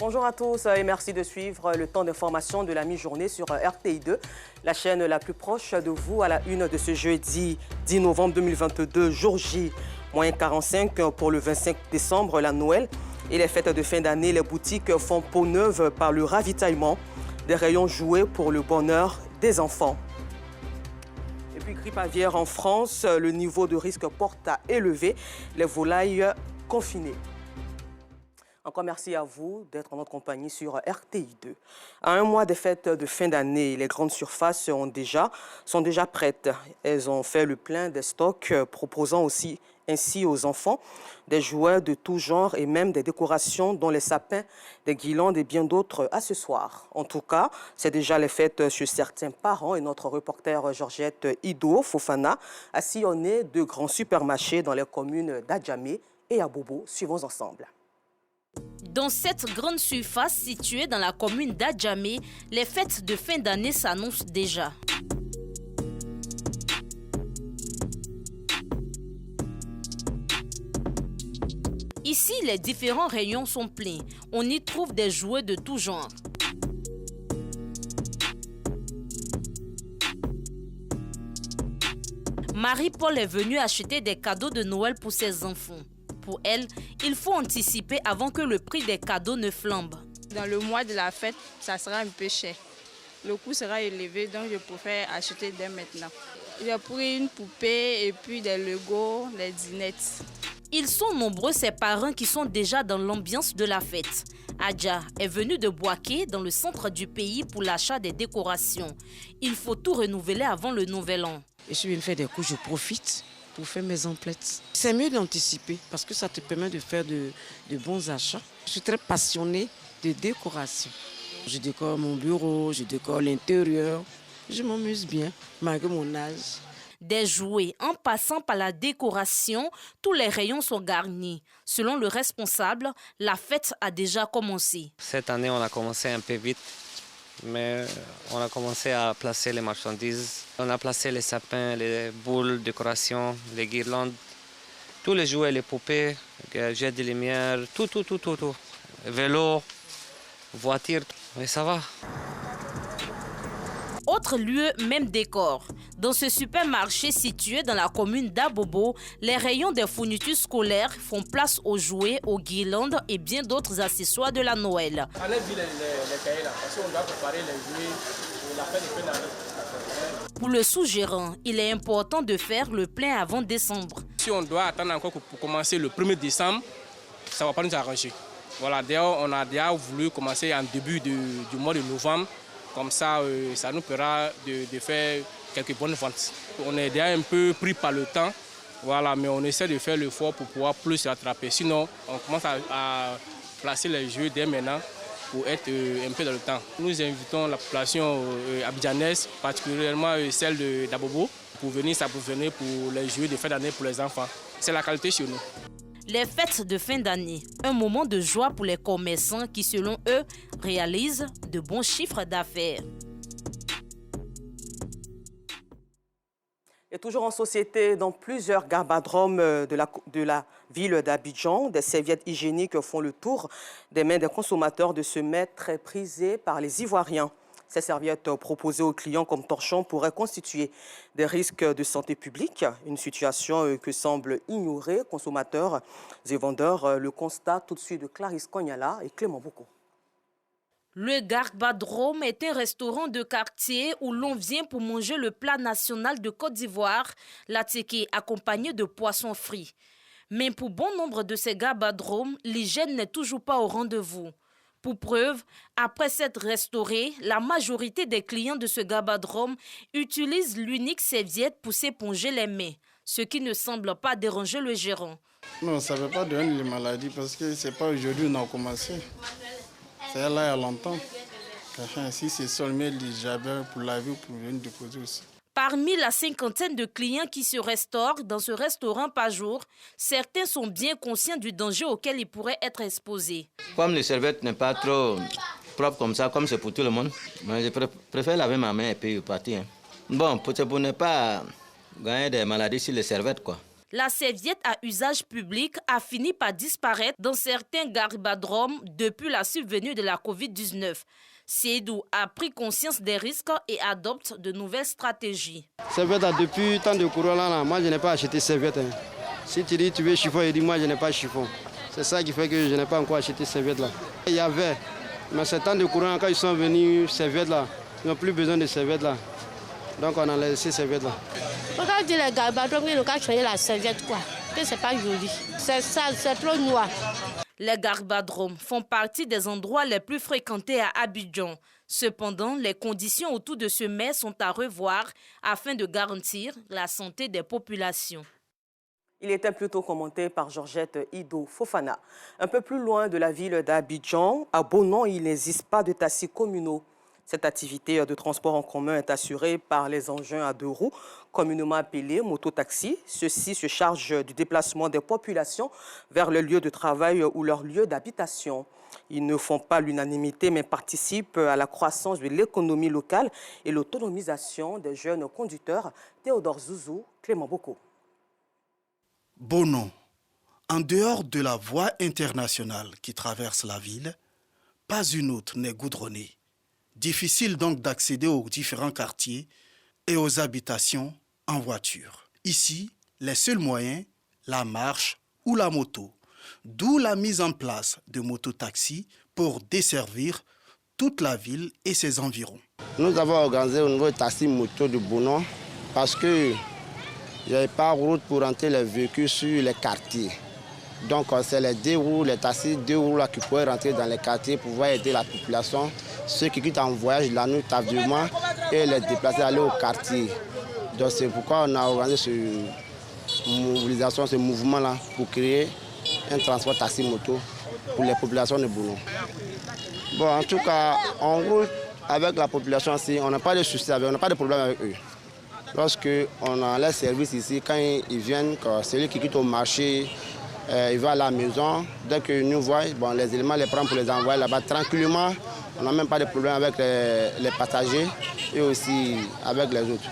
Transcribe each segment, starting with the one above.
Bonjour à tous et merci de suivre le temps d'information de la mi-journée sur RTI2, la chaîne la plus proche de vous à la une de ce jeudi 10 novembre 2022, jour J, moins 45 pour le 25 décembre, la Noël et les fêtes de fin d'année. Les boutiques font peau neuve par le ravitaillement des rayons jouets pour le bonheur des enfants. Et puis grippe aviaire en France, le niveau de risque porte à élever les volailles confinées. Encore merci à vous d'être en notre compagnie sur RTI2. À un mois des fêtes de fin d'année, les grandes surfaces sont déjà prêtes. Elles ont fait le plein des stocks, proposant aussi ainsi aux enfants des jouets de tout genre et même des décorations dont les sapins, des guirlandes et bien d'autres accessoires. En tout cas, c'est déjà les fêtes chez certains parents et notre reporter Georgette Ido Fofana a sillonné de grands supermarchés dans les communes d'Adjamé et Abobo. Suivons ensemble. Dans cette grande surface située dans la commune d'Adjamé, les fêtes de fin d'année s'annoncent déjà. Ici, les différents rayons sont pleins. On y trouve des jouets de tout genre. Marie-Paul est venue acheter des cadeaux de Noël pour ses enfants. Pour elle, il faut anticiper avant que le prix des cadeaux ne flambe. Dans le mois de la fête, ça sera un peu cher. Le coût sera élevé, donc je préfère acheter dès maintenant. J'ai pris une poupée et puis des Lego, des dinettes. Ils sont nombreux ces parents qui sont déjà dans l'ambiance de la fête. Adja est venue de Boaké, dans le centre du pays, pour l'achat des décorations. Il faut tout renouveler avant le nouvel an. Je suis venue faire des coups, je profite pour faire mes emplettes. C'est mieux d'anticiper parce que ça te permet de faire de bons achats. Je suis très passionnée de décoration. Je décore mon bureau, je décore l'intérieur. Je m'amuse bien, malgré mon âge. Des jouets, en passant par la décoration, tous les rayons sont garnis. Selon le responsable, la fête a déjà commencé. Cette année, on a commencé un peu vite, mais on a commencé à placer les marchandises. On a placé les sapins, les boules, décorations, les guirlandes, tous les jouets, les poupées, jets de lumière, tout. Vélo, voiture, mais ça va. Autre lieu, même décor. Dans ce supermarché situé dans la commune d'Abobo, les rayons des fournitures scolaires font place aux jouets, aux guirlandes et bien d'autres accessoires de la Noël. Enlève les cahiers là, parce qu'on doit préparer les jouets pour la fête de fin d'année. Pour le sous-gérant, il est important de faire le plein avant décembre. Si on doit attendre encore pour commencer le 1er décembre, ça ne va pas nous arranger. Voilà, d'ailleurs, on a déjà voulu commencer en début du mois de novembre. Comme ça, ça nous permettra de faire quelques bonnes ventes. On est déjà un peu pris par le temps, voilà, mais on essaie de faire l'effort pour pouvoir plus rattraper. Sinon, on commence à placer les jeux dès maintenant pour être un peu dans le temps. Nous invitons la population abidjanaise, particulièrement celle d'Abobo, pour venir s'approvisionner pour les jeux de fin d'année pour les enfants. C'est la qualité chez nous. Les fêtes de fin d'année, un moment de joie pour les commerçants qui, selon eux, réalisent de bons chiffres d'affaires. Et toujours en société, dans plusieurs garbadromes de la ville d'Abidjan, des serviettes hygiéniques font le tour des mains des consommateurs de ce mets très prisé par les Ivoiriens. Ces serviettes proposées aux clients comme torchons pourraient constituer des risques de santé publique, une situation que semblent ignorer consommateurs et vendeurs. Le constat tout de suite de Clarisse Kognala et Clément Boukou. Le Garbadrome est un restaurant de quartier où l'on vient pour manger le plat national de Côte d'Ivoire, l'attiqué accompagné de poissons frits. Mais pour bon nombre de ces Garbadromes, l'hygiène n'est toujours pas au rendez-vous. Pour preuve, après s'être restauré, la majorité des clients de ce Garbadrome utilisent l'unique serviette pour s'éponger les mains, ce qui ne semble pas déranger le gérant. Non, ça ne veut pas donner les maladies parce que ce n'est pas aujourd'hui qu'on a commencé. C'est là il y a longtemps. Si c'est seulement les javel pour laver ou pour venir déposer aussi. Parmi la cinquantaine de clients qui se restaurent dans ce restaurant par jour, certains sont bien conscients du danger auquel ils pourraient être exposés. Comme les serviettes n'est pas trop propre comme ça, comme c'est pour tout le monde, mais je préfère laver ma main et puis partir. Bon, pour ne pas gagner des maladies sur les serviettes, quoi. La serviette à usage public a fini par disparaître dans certains garibaldromes depuis la survenue de la Covid-19. Seydou a pris conscience des risques et adopte de nouvelles stratégies. Serviette, depuis le temps de corona, moi je n'ai pas acheté serviette. Si tu dis tu veux chiffon, je dis moi je n'ai pas chiffon. C'est ça qui fait que je n'ai pas encore acheté serviette là. Il y avait, mais ce temps de corona, quand ils sont venus, serviette là, ils n'ont plus besoin de serviette là. Donc on a laissé serviette là. Pourquoi dire les garibaldromes, ils n'ont qu'à changer la serviette quoi? Que c'est pas joli. C'est sale, c'est trop noir. Les garibaldromes font partie des endroits les plus fréquentés à Abidjan. Cependant, les conditions autour de ce mets sont à revoir afin de garantir la santé des populations. Il était plutôt commenté par Georgette Ido Fofana. Un peu plus loin de la ville d'Abidjan, à Bonon, il n'existe pas de taxis communaux. Cette activité de transport en commun est assurée par les engins à 2 roues, communément appelés mototaxis. Ceux-ci se chargent du déplacement des populations vers le lieu de travail ou leur lieu d'habitation. Ils ne font pas l'unanimité, mais participent à la croissance de l'économie locale et l'autonomisation des jeunes conducteurs. Théodore Zouzou, Clément Boko. Bonon, en dehors de la voie internationale qui traverse la ville, pas une autre n'est goudronnée. Difficile donc d'accéder aux différents quartiers et aux habitations en voiture. Ici, les seuls moyens, la marche ou la moto. D'où la mise en place de mototaxis pour desservir toute la ville et ses environs. Nous avons organisé au niveau taxi moto de Bonon parce que il n'y avait pas de route pour rentrer les véhicules sur les quartiers. Donc c'est les 2 roues, les taxis 2 roues là, qui pourraient rentrer dans les quartiers pour pouvoir aider la population, ceux qui quittent en voyage la nuit tardivement et les déplacer aller au quartier. Donc c'est pourquoi on a organisé cette mobilisation, ce mouvement-là pour créer un transport taxi moto pour les populations de Bonon. Bon, en tout cas, on roule avec la population ici, on n'a pas de soucis avec eux, on n'a pas de problème avec eux. Lorsqu'on a les services ici, quand ils viennent, celui qui quitte au marché, il va à la maison. Dès que nous voyons, bon, les éléments les prennent pour les envoyer là-bas tranquillement. On n'a même pas de problème avec les passagers et aussi avec les autres.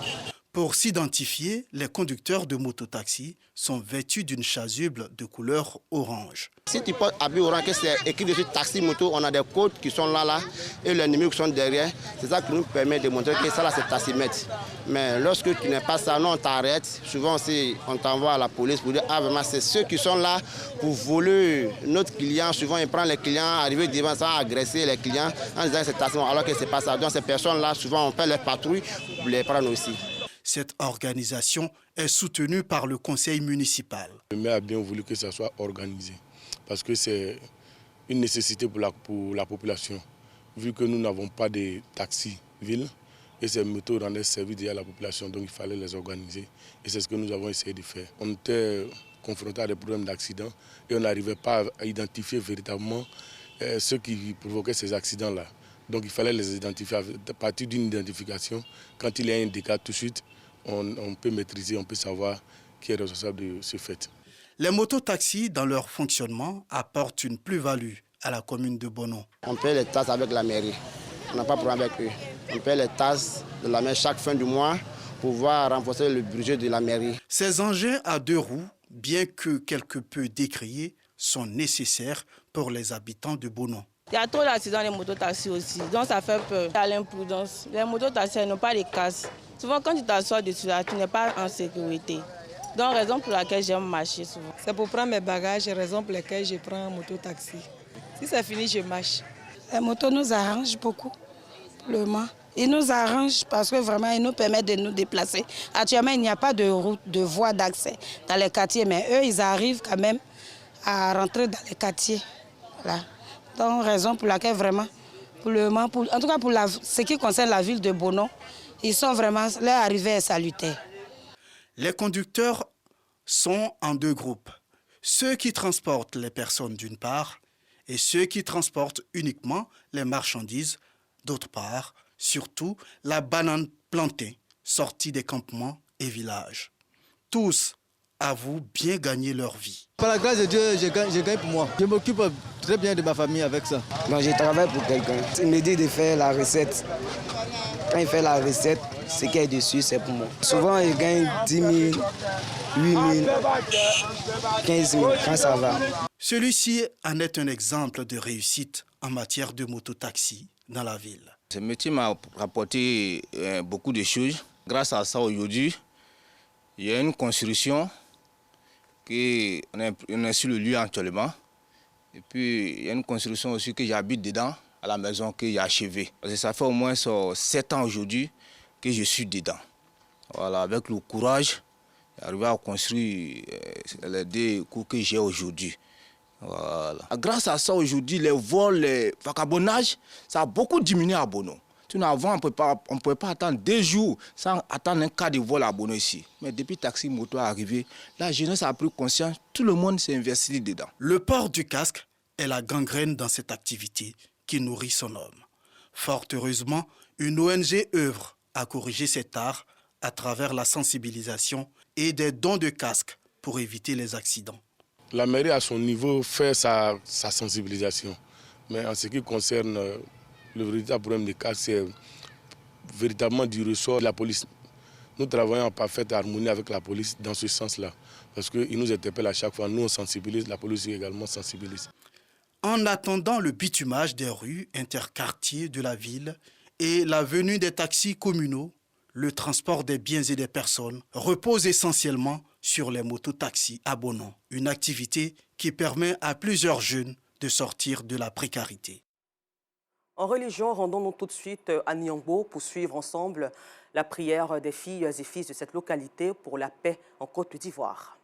Pour s'identifier, les conducteurs de mototaxi sont vêtus d'une chasuble de couleur orange. Si tu portes habit orange, que c'est écrit dessus taxi moto, on a des codes qui sont là et les numéros qui sont derrière. C'est ça qui nous permet de montrer que ça là c'est taximètre. Mais lorsque tu n'es pas ça, non, on t'arrête. Souvent aussi, on t'envoie à la police pour dire ah vraiment c'est ceux qui sont là pour voler notre client. Souvent ils prennent les clients, arriver devant ça, agresser les clients en disant que c'est taxi alors que c'est pas ça. Donc ces personnes là, souvent on fait les patrouilles pour les prendre aussi. Cette organisation est soutenue par le conseil municipal. Le maire a bien voulu que ça soit organisé parce que c'est une nécessité pour la population. Vu que nous n'avons pas de taxis ville et ces motos rendaient service à la population, donc il fallait les organiser. Et c'est ce que nous avons essayé de faire. On était confrontés à des problèmes d'accidents et on n'arrivait pas à identifier véritablement ceux qui provoquaient ces accidents-là. Donc il fallait les identifier à partir d'une identification. Quand il y a un dégât tout de suite, on peut maîtriser, on peut savoir qui est responsable de ce fait. Les mototaxis, dans leur fonctionnement, apportent une plus-value à la commune de Bonon. On paie les taxes avec la mairie. On n'a pas de problème avec eux. On paie les taxes de la mairie chaque fin du mois pour pouvoir renforcer le budget de la mairie. Ces engins à 2 roues, bien que quelque peu décriés, sont nécessaires pour les habitants de Bonon. Il y a trop d'accidents les mototaxis aussi, donc ça fait peur à l'imprudence. Les mototaxis n'ont pas de casques. Souvent quand tu t'assois dessus, là, tu n'es pas en sécurité. Donc raison pour laquelle j'aime marcher souvent. C'est pour prendre mes bagages, raison pour laquelle je prends un mototaxi. Si c'est fini, je marche. Les motos nous arrangent beaucoup, pour le moment. Ils nous arrangent parce que vraiment, ils nous permettent de nous déplacer. Actuellement, il n'y a pas de route, de voie d'accès dans les quartiers, mais eux, ils arrivent quand même à rentrer dans les quartiers. Voilà. Donc, raison pour laquelle vraiment, pour le moment, en tout cas pour ce qui concerne la ville de Bonon, ils sont vraiment, leur arrivée est salutaire. Les conducteurs sont en 2 groupes. Ceux qui transportent les personnes d'une part et ceux qui transportent uniquement les marchandises d'autre part, surtout la banane plantée sortie des campements et villages. Tous avouent bien gagner leur vie. Par la grâce de Dieu, je gagne pour moi. Je m'occupe très bien de ma famille avec ça. Non, je travaille pour quelqu'un. Il me dit de faire la recette. Quand il fait la recette, ce qui est dessus, c'est pour moi. Souvent, ils gagnent 10 000, 8 000, 15 000, quand ça va. Celui-ci en est un exemple de réussite en matière de mototaxi dans la ville. Ce métier m'a rapporté beaucoup de choses. Grâce à ça, aujourd'hui, il y a une construction, on est sur le lieu actuellement. Et puis, il y a une construction aussi que j'habite dedans, à la maison que j'ai achevée. Parce que ça fait au moins 7 ans aujourd'hui que je suis dedans. Voilà, avec le courage, j'arrive à construire les 2 cours que j'ai aujourd'hui. Voilà. Grâce à ça, aujourd'hui, les vols, les vagabondages, ça a beaucoup diminué à Bono. Avant, on ne pouvait pas attendre 2 jours sans attendre un cas de vol à Bono ici. Mais depuis que Taxi Moto est arrivé, la jeunesse a pris conscience, tout le monde s'est investi dedans. Le port du casque est la gangrène dans cette activité qui nourrit son homme. Fort heureusement, une ONG œuvre à corriger cet art à travers la sensibilisation et des dons de casques pour éviter les accidents. La mairie, à son niveau, fait sa sensibilisation. Mais en ce qui concerne le véritable problème des casques, c'est véritablement du ressort de la police. Nous travaillons en parfaite harmonie avec la police dans ce sens-là. Parce qu'ils nous interpellent à chaque fois. Nous, on sensibilise, la police également sensibilise. En attendant le bitumage des rues interquartiers de la ville et la venue des taxis communaux, le transport des biens et des personnes repose essentiellement sur les mototaxis abonnants, une activité qui permet à plusieurs jeunes de sortir de la précarité. En religion, rendons-nous tout de suite à Niambo pour suivre ensemble la prière des filles et fils de cette localité pour la paix en Côte d'Ivoire.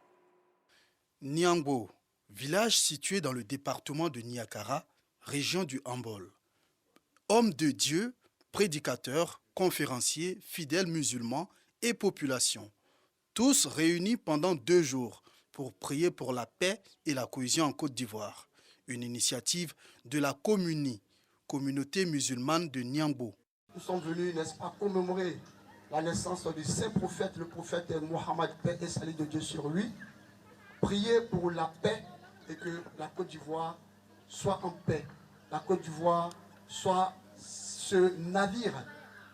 Niambo, village situé dans le département de Niakara, région du Hambol. Homme de Dieu, prédicateur, conférencier, fidèles musulmans et population, tous réunis pendant 2 jours pour prier pour la paix et la cohésion en Côte d'Ivoire. Une initiative de la communauté musulmane de Niambo. Nous sommes venus, n'est-ce pas, commémorer la naissance du saint prophète, le prophète Mohammed, paix et salut de Dieu sur lui. Prier pour la paix et que la Côte d'Ivoire soit en paix. La Côte d'Ivoire soit ce navire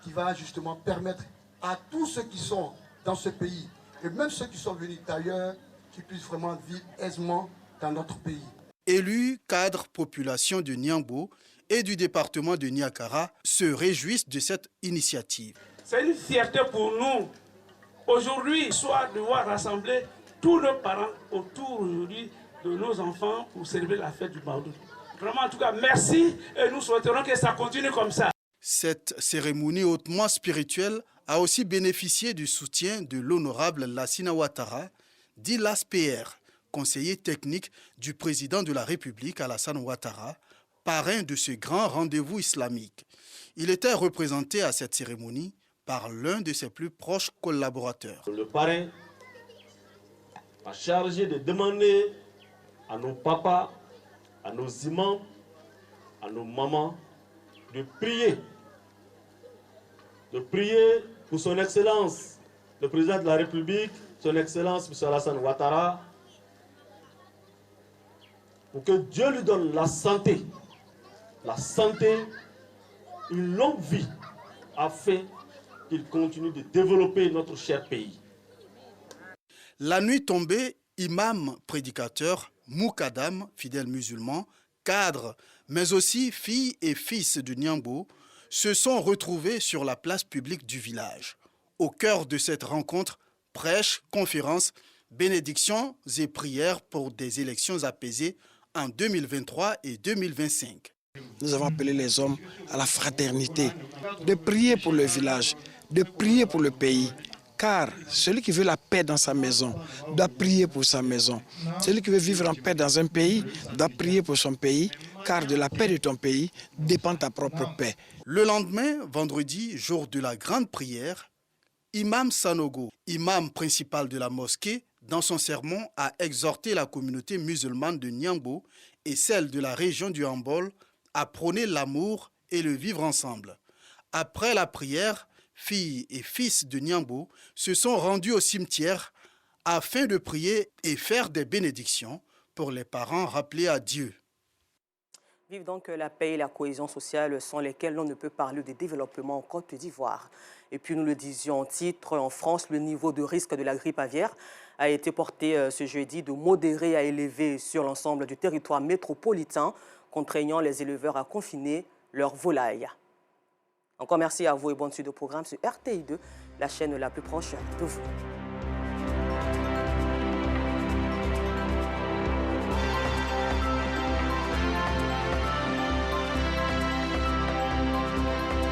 qui va justement permettre à tous ceux qui sont dans ce pays, et même ceux qui sont venus d'ailleurs, qui puissent vraiment vivre aisément dans notre pays. Élus, cadres, population de Niambo et du département de Niakara se réjouissent de cette initiative. C'est une fierté pour nous, aujourd'hui, soit de voir rassembler tous nos parents autour aujourd'hui de nos enfants pour célébrer la fête du Baoudou. Vraiment, en tout cas, merci et nous souhaiterons que ça continue comme ça. Cette cérémonie hautement spirituelle a aussi bénéficié du soutien de l'honorable Lassina Ouattara, dit LASPR, conseiller technique du président de la République Alassane Ouattara, parrain de ce grand rendez-vous islamique. Il était représenté à cette cérémonie par l'un de ses plus proches collaborateurs. Le parrain a chargé de demander à nos papas, à nos imams, à nos mamans, de prier pour son Excellence, le président de la République, son Excellence M. Alassane Ouattara, pour que Dieu lui donne la santé, une longue vie, afin qu'il continue de développer notre cher pays. La nuit tombée, imam prédicateur, moukadam, fidèle musulman, cadre, mais aussi filles et fils de Niambo, se sont retrouvés sur la place publique du village. Au cœur de cette rencontre, prêches, conférences, bénédictions et prières pour des élections apaisées en 2023 et 2025. Nous avons appelé les hommes à la fraternité, de prier pour le village, de prier pour le pays. Car celui qui veut la paix dans sa maison doit prier pour sa maison. Celui qui veut vivre en paix dans un pays doit prier pour son pays, car de la paix de ton pays dépend ta propre paix. Le lendemain, vendredi, jour de la grande prière, Imam Sanogo, imam principal de la mosquée, dans son sermon a exhorté la communauté musulmane de Niambo et celle de la région du Hambol à prôner l'amour et le vivre ensemble. Après la prière, filles et fils de Niambo se sont rendus au cimetière afin de prier et faire des bénédictions pour les parents rappelés à Dieu. Vive donc la paix et la cohésion sociale sans lesquelles l'on ne peut parler de développement en Côte d'Ivoire. Et puis nous le disions en titre, en France, le niveau de risque de la grippe aviaire a été porté ce jeudi de modéré à élevé sur l'ensemble du territoire métropolitain, contraignant les éleveurs à confiner leurs volailles. Encore merci à vous et bonne suite de programme sur RTI2, la chaîne la plus proche de vous.